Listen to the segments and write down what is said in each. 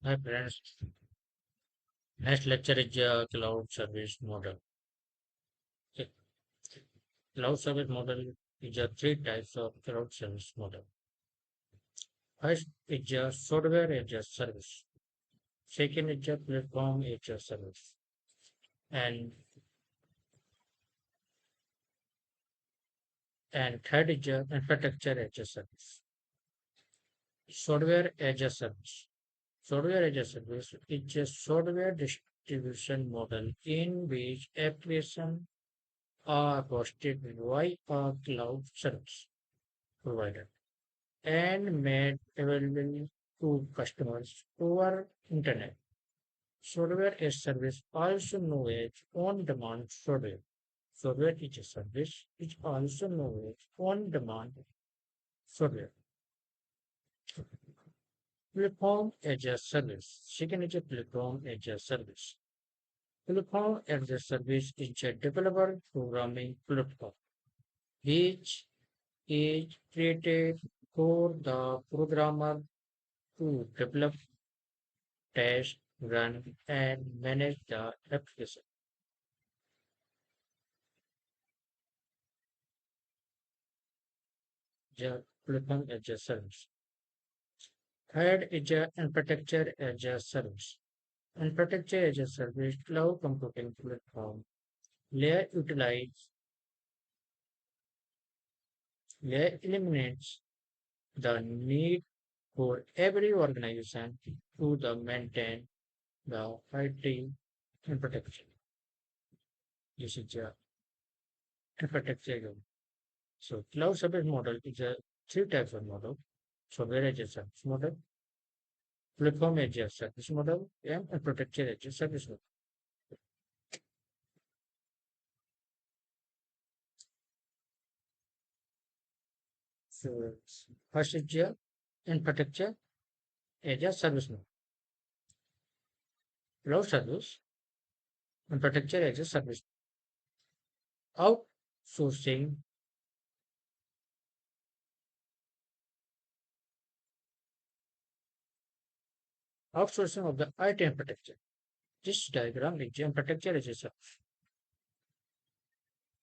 Hi friends, next lecture is cloud service model. Okay. Cloud service model is three types of cloud service model. First is software as a service. Second is platform as a service. And third is infrastructure as a service. Software as a service. Software as a service is a software distribution model in which applications are hosted by a cloud service provider and made available to customers over internet. Software as service, also known as on-demand software. Software is a service is also known as on-demand software. Platform as a service. Second is a platform as a service. Platform as a service is a developer programming platform which is created for the programmer to develop, test, run, and manage the application. The platform as a service. Third is the infrastructure as a service. Infrastructure as a service cloud computing platform layer layer eliminates the need for every organization to maintain the IT infrastructure. This is the infrastructure. So cloud service model is a three types of model. Software as a service model, platform as a service model, and infrastructure as a service model. So first is the infrastructure as a service model. Cloud service, infrastructure as a service. Outsourcing, outsourcing of the IT infrastructure. This diagram is the infrastructure as a service.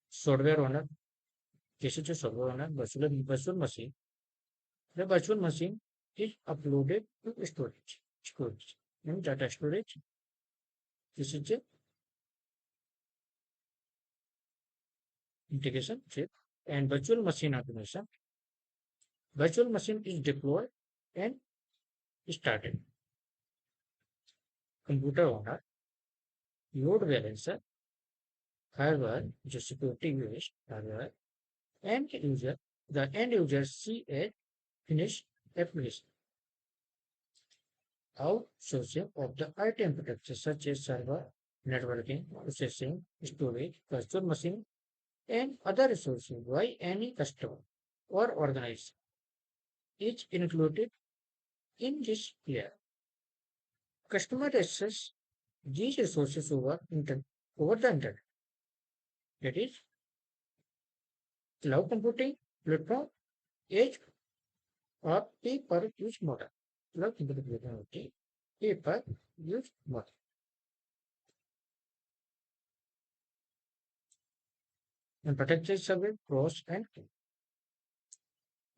Software owner, this is a software owner, virtual machine. The virtual machine is uploaded to storage. Storage. In data storage, this is the integration chip and virtual machine automation. Virtual machine is deployed and started. Computer owner, load balancer, firewall, which is security used, firewall, end user, the end user see a finished application. Outsourcing of the IT infrastructure such as server, networking, processing, storage, virtual machine, and other resources by any customer or organization is included in this layer. Customer access these resources over the internet. That is cloud computing platform edge or pay per use model. Cloud computing platform pay per use model. And protected service pros and cons.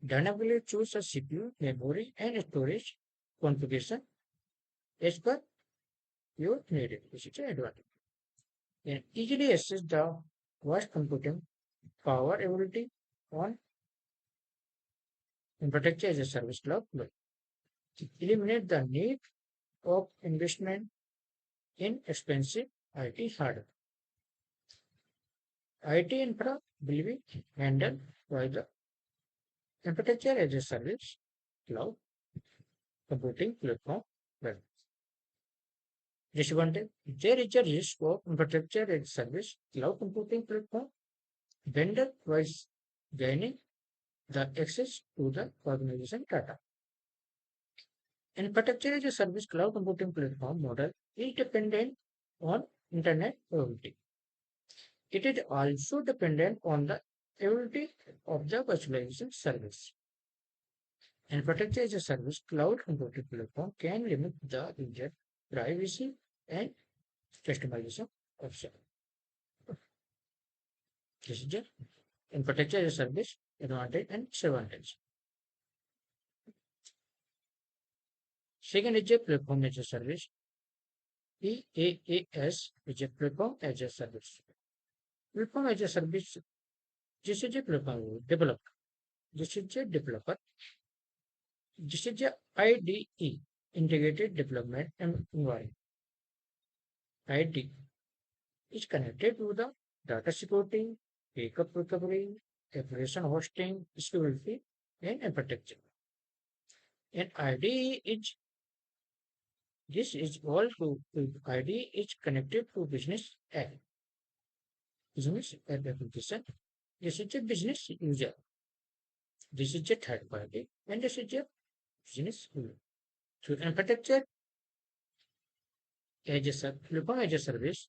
Dynamically choose a CPU, memory, and storage configuration as per your needed, which is an advantage. And easily access the vast computing power availability on infrastructure as a service cloud. Eliminate the need of investment in expensive IT hardware. IT infra will be handled by the infrastructure as a service cloud computing platform vendor. Disadvantage there is a risk of infrastructure as a service cloud computing platform vendor was gaining the access to the organization data. Infrastructure as a service cloud computing platform model is dependent on internet availability. It is also dependent on the availability of the virtualization service. Infrastructure as a service cloud computing platform can limit the user privacy and customization option. This is the infrastructure as a service advantage and disadvantage. Second is a platform as a service. PaaS is a platform as a service. Platform as a service. This is a platform developer. This is a developer. This is a IDE, Integrated Development Environment. IDE is connected to the data security, backup recovery, application hosting, security, and infrastructure. And IDE is this is all to IDE is connected to business app application. This is a business user. This is a third party, and this is a business user. So infrastructure platform as a service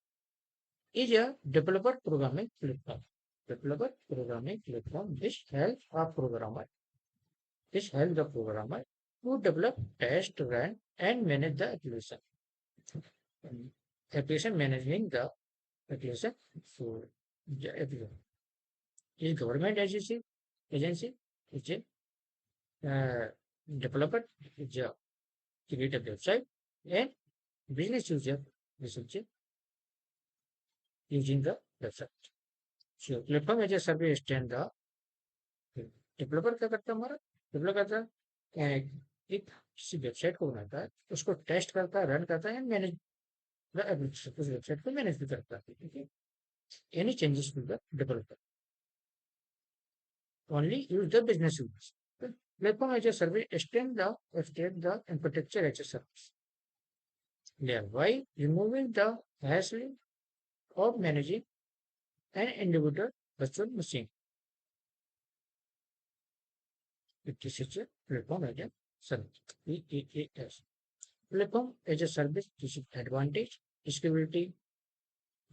is a developer programming platform. Developer programming platform. This helps the programmer to develop, test, run, and manage the application. Um, Application managing the application. So the application is government agency is a developer is a create a website and business user is using the website. So platform as a service stand the developer क्या करता है हमारा developer करता है एक किसी website को बनाता है उसको टेस्ट करता है रन करता है मैनेज द एप्लीकेशन उस वेबसाइट को मैनेज भी करता है ठीक है any changes to the developer only use the business users platform as a service extend the infrastructure as a service thereby removing the hassle of managing an individual virtual machine. This is a platform as a service. PaaS. Platform as a service, this is advantage, scalability.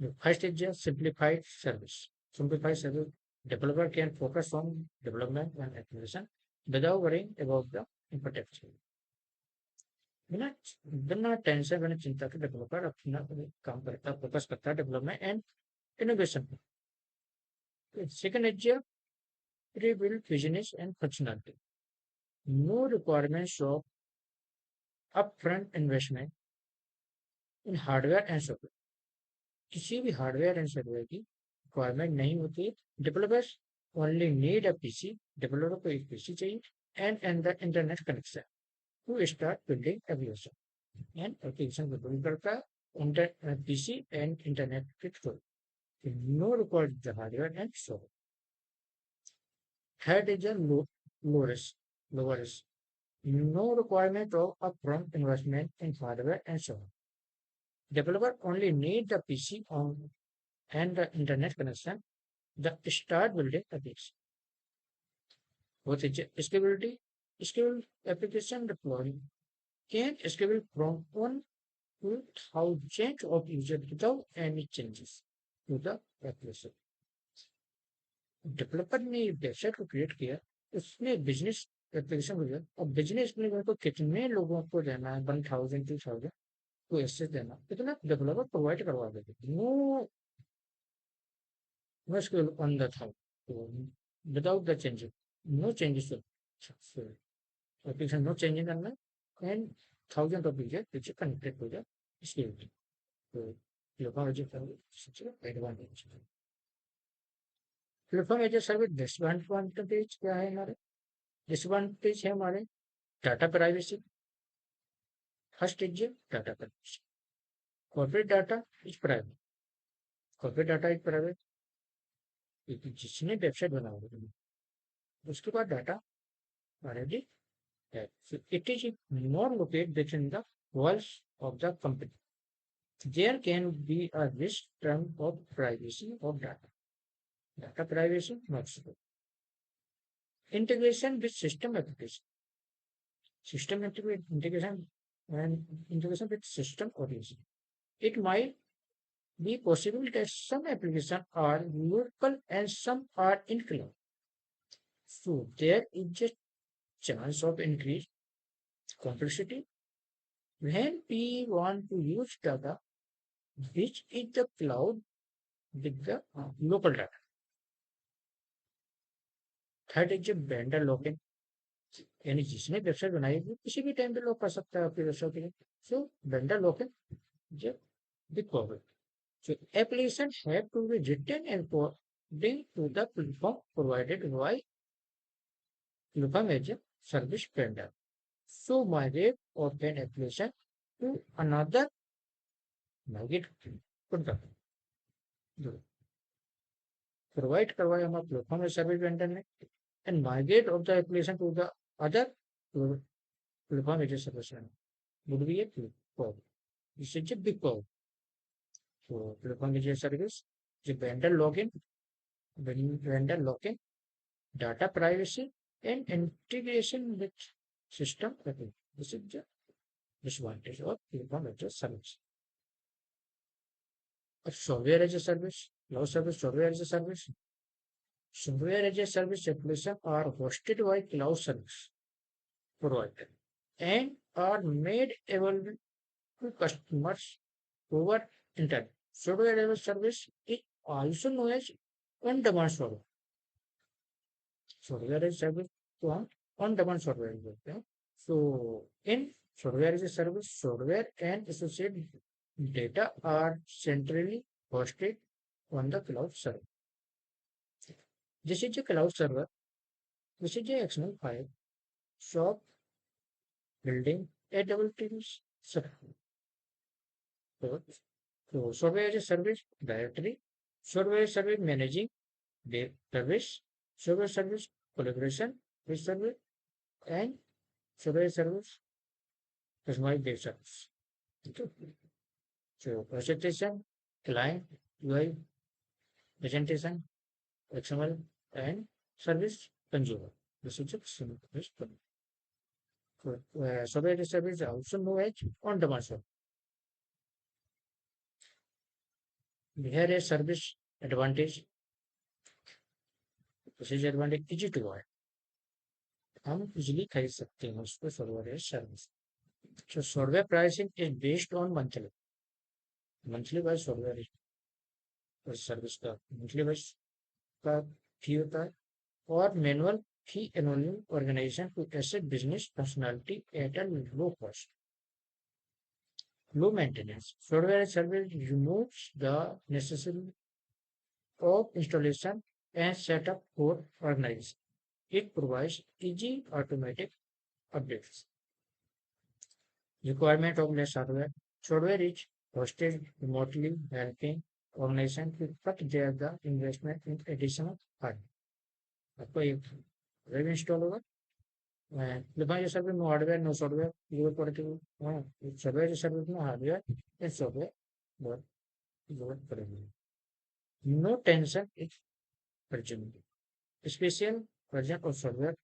The first is a simplified service. Simplified service, developer can focus on development and application without worrying about the infrastructure. बिना बिना tension बिना चिंता के developer अपना काम करता focus करता है डेवलपमेंट एंड इनोवेशन पे second is a pre-built business and functionality. No requirements of upfront investment in hardware and software किसी भी हार्डवेयर एंड सॉफ्टवेयर की रिक्वायरमेंट नहीं होती है developers only need a PC developer को एक पीसी चाहिए and the internet connection to start building application and application को बिल्ड करता है पीसी एंड इंटरनेट के through no required the hardware and software third is a lower risk. No requirement of upfront investment in hardware and software. Developer only need the PC on and the internet connection. The start building application. What is scalability? Scalable application deployment can scale from 1 to 1,000 of users without any changes to the application. Developer ने website को create किया उसने business application को दिया और business में मेरे को कितने लोगों को देना है 1,000 2,000 को एक्सेस देना इतना डेवलपर प्रोवाइड करवा देते no no skill on the था without the changes no changes application no changing करना and thousand of user which are connected to the scalability. So advantage platform as a service disadvantage क्या है हमारे disadvantage है हमारे data privacy first is data privacy corporate data is private corporate data is private क्योंकि जिसने website बना होगा उसके पास डाटा ऑलरेडी है so it is not located within the walls of the company there can be a risk term of privacy of data privacy not so integration with system application integration and integration with system automation. It might be possible that some applications are local and some are in cloud. So there is a chance of increased complexity. When we want to use data, which is the cloud with the local data. Third एक जो vendor locking, यानी जिसने website बनाई है वो किसी भी time पे लॉक कर सकता है आपकी वेबसाइट के लिए. सो वेंडर लॉकिंग जो big problem. So application have to be written according to the platform provided by platform as a service vendor. So migrate of an application to another migrate product. Provide करवाया हमारा platform as service vendor ने, and migrate of the application to the other platform as a service vendor would be a problem. This is a big problem. So platform as a service, the vendor login, vendor login, data privacy, and integration with system tracking. This is the disadvantage of platform as a service. Software as a service, cloud service, software as a service. Software as a service applications are hosted by cloud service provider and are made available to customers over internet. Software as a service is also known as on-demand software. Software as a service तो हम on-demand software बोलते हैं. So in software as a service, software and associated data are centrally hosted on the cloud server. This is a cloud server. This is a XML file, shop, building, AWS server. So software as a service directory, software service managing the service, software service collaboration with service, and software service customized their service. Okay. So presentation, client, UI, presentation, XML, and service consumer. This is a service. So, software as a service is also known as on-demand service. Here a service advantage. This is advantage easy to buy. हम easily खरीद सकते हैं उसको software as service. So software pricing is based on monthly wise software service का monthly wise का fee होता है, और manual fee annual organisation to asset business functionality at a low cost, low maintenance. Software as service removes the necessity of installation and setup for organization. It provides easy automatic updates. Requirement of less hardware. Software is hosted remotely, helping organizations to cut the investment in additional hardware. आपको एक web install होगा, define service no hardware no software use करके software service में hardware and software बहुत जरूरत पड़ेगी. No tension is purchasing. Special version of software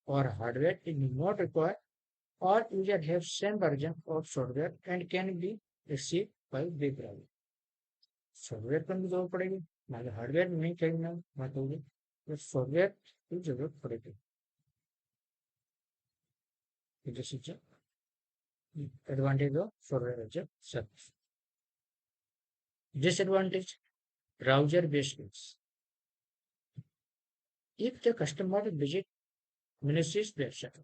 or hardware is not required. All users have same version of software and can be received by big browser. Software पर भी जरूरत पड़ेगी, ना hardware नहीं खरीदना ना होगी, तो सॉफ्टवेयर की जरूरत पड़ेगी. This is the advantage of software as a service. Disadvantage, browser based use. If the customer visit malicious website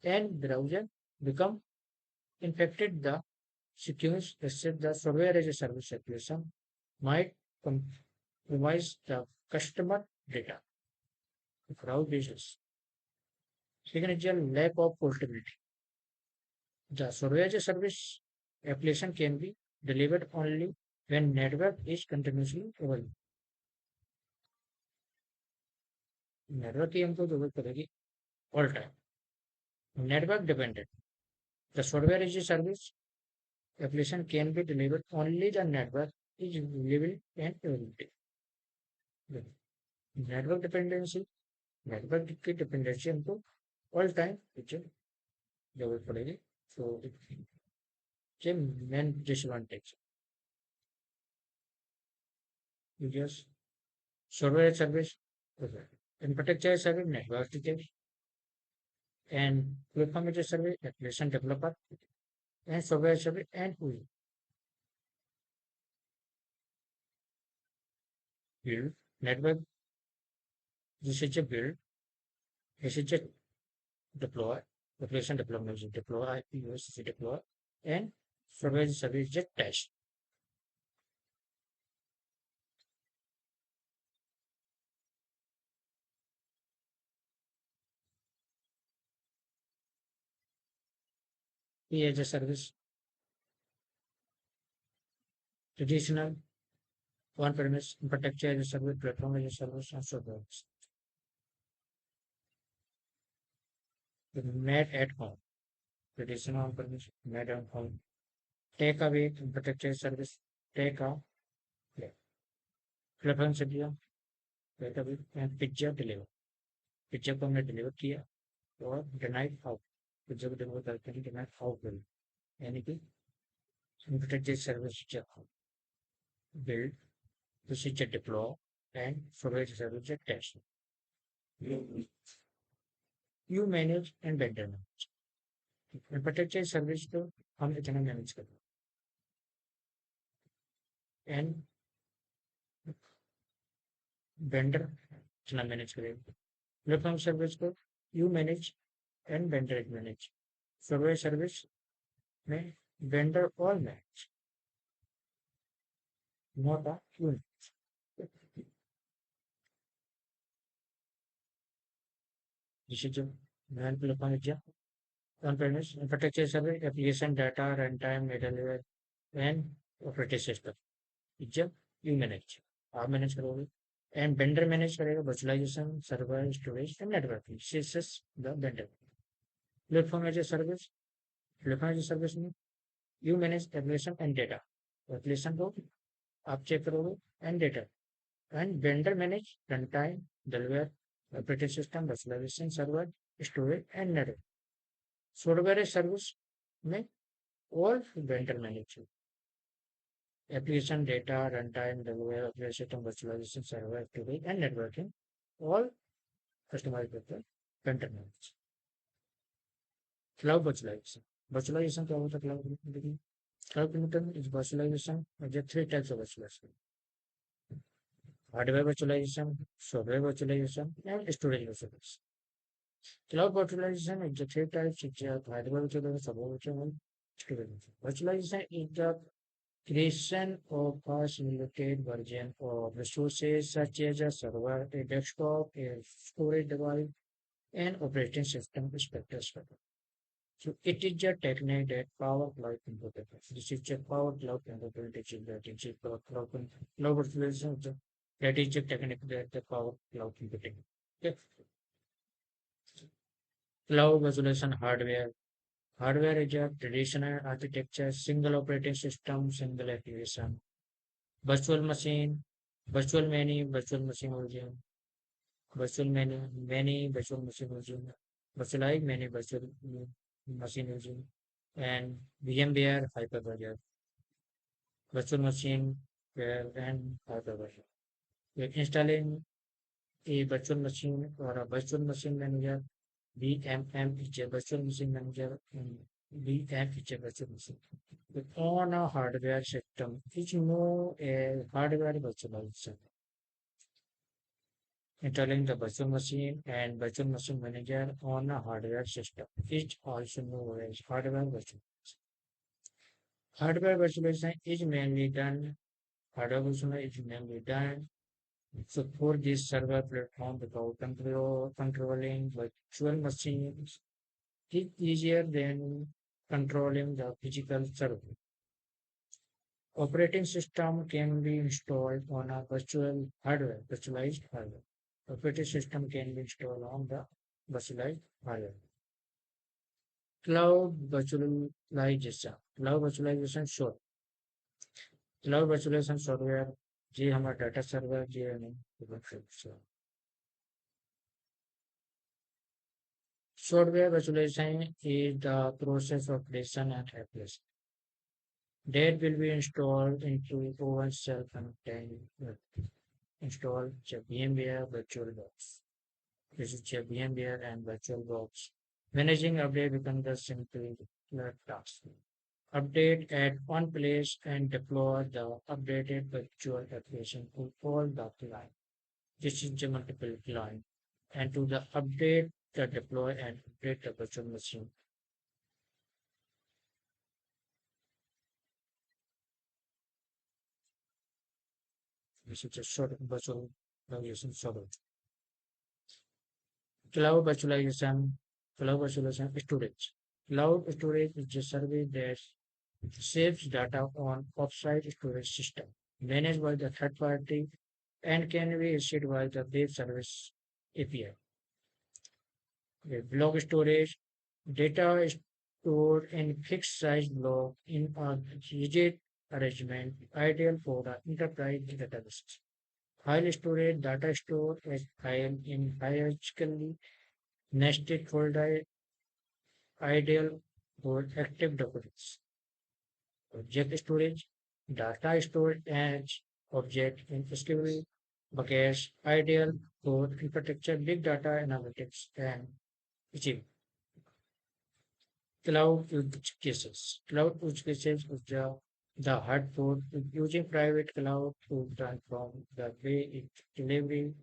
and browser become infected, the secure access the software as a service application might compromise the customer data. Fraud issues. Second is a lack of portability. The software as a service application can be delivered only when network is continuously available. Network की हमको जरूरत पड़ेगी all time. Network dependent. The software as a service application can be delivered only the network is available and availability. Network dependency, network की dependency हमको all time पीछे जरूरत पड़ेगी. सो ये main disadvantage. Users software as service infrastructure as service network details. and platform as a service, application developer, and software as a service, and we build network. This is a build. This is a deploy. Application development is deploy. IPUs is deploy, and software as a service is test. P as a service, traditional on-premise infrastructure as a service, platform as a service, and software. The made at home, traditional on-premise, made at home. Take away infrastructure as a service, take a platform service, take away and picture deliver. Picture को हमने deliver किया और denied how picture को deliver करके denied how build यानी कि infrastructure service build procedure deploy and storage service test you manage and vendor manage infrastructure service तो हम इतना मैनेज करते हैं एंड वेंडर इतना मैनेज करेंगे प्लेटफॉर्म सर्विस को you manage and vendor manage survey service में वेंडर और manage not a unit. This is a man platform on-premise infrastructure service, application data, runtime, middleware, and operating system. जब you manage, आप manage करोगे, and vendor manage करेगा virtualization, server, storage, and networking. This is the vendor. Platform as a service, platform as a service में you manage application and data. Application को आप check करोगे and data. And vendor manage runtime, middleware, operating system, virtualization, server, storage, and network. Software service में all vendor manage application data, runtime, middleware, operating system, virtualization, server, storage, and networking all customized with the vendor manage. Cloud virtualization. Virtualization क्या होता है cloud computing? Cloud computing is virtualization. There are three types of virtualization: hardware virtualization, software virtualization, and storage virtualization. Cloud virtualization is the three types: hardware virtualization, software virtualization, storage virtualization. Virtualization is the creation of a simulated version of resources such as a server, a desktop, a storage device, and operating system respectively. So it is a technique that power cloud computing. This is a power cloud computing teaching that is a cloud virtualization. That is a technique that the power cloud computing. Okay. Cloud virtualization hardware. Hardware is a traditional architecture, single operating system, single application. Virtual machine, virtual many, virtual machine version, virtual many virtual machine version, virtualized many virtual machine version, and VMware hypervisor, virtual machine and hypervisor. We're installing a virtual machine or a virtual machine manager. VMM is a virtual machine manager and VM is a virtual machine. On a hardware system, which know a hardware virtualization. Installing the virtual machine and virtual machine manager on a hardware system, which also known as hardware virtualization. Hardware virtualization is mainly done. Hardware virtualization is mainly done. So for this server platform without controlling virtual machines is easier than controlling the physical server. Operating system can be installed on a virtualized hardware. Operating system can be installed on the virtualized hardware. Cloud virtualization. Cloud virtualization short. Cloud virtualization software जी हमारा data server जी है नहीं software virtualization is the process of creation and application that will be installed into own self-contained install VMware VirtualBox. This is VMware and VirtualBox Managing update becomes a simple task. Update at one place and deploy the updated virtual application to all the client. This is the multiple client. And to the update the deploy and update the virtual machine. This is a short virtual virtualization sort. Cloud virtualization, cloud virtualization storage. Cloud storage is a service that saves data on offsite storage system managed by the third party and can be issued by the web service API. Block storage data is stored in fixed size block in a rigid arrangement, ideal for the enterprise databases. File storage data stored as file in hierarchically nested folder, ideal for active documents. Object storage data stored as object in SQL buckets, ideal for infrastructure, big data analytics, and achieve cloud use cases. Cloud use cases is the hard code using private cloud to transform the way it delivering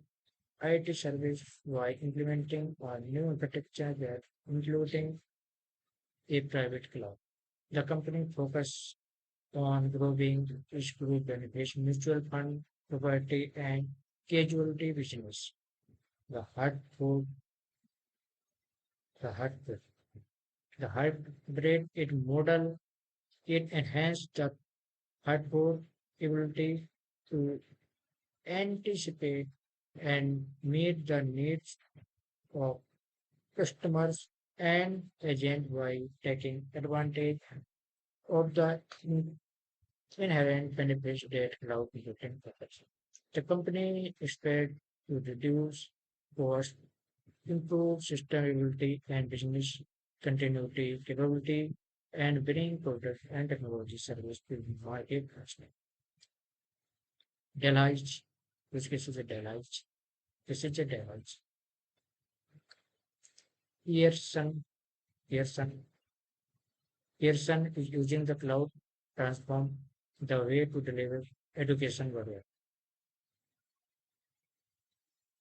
IT service by implementing a new architecture that including a private cloud. The company focus on growing each group benefits, mutual fund, property, and casualty business. The hard the hard the hybrid it model it enhanced the hardcore ability to anticipate and meet the needs of customers and agents by taking advantage of the inherent benefits that cloud computing offers. The company expects to reduce cost, improve sustainability and business continuity capability, and bring product and technology service to the market faster. Deloitte, which case is a Deloitte, this is a Deloitte. Pearson, Pearson, Pearson is using the cloud transform the way to deliver education worldwide.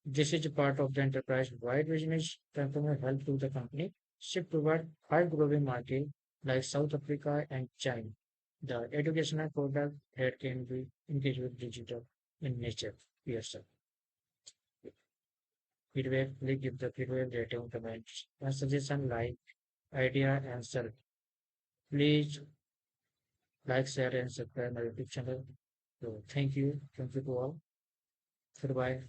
This is a part of the enterprise-wide business transformation help to the company shift toward high-growing market like South Africa and China. The educational product that can be engaged with digital in nature. Pearson. Feedback, please give the feedback rating comments and suggestion like idea and sell. Please like, share and subscribe my YouTube channel. So thank you. Thank you to all. Goodbye.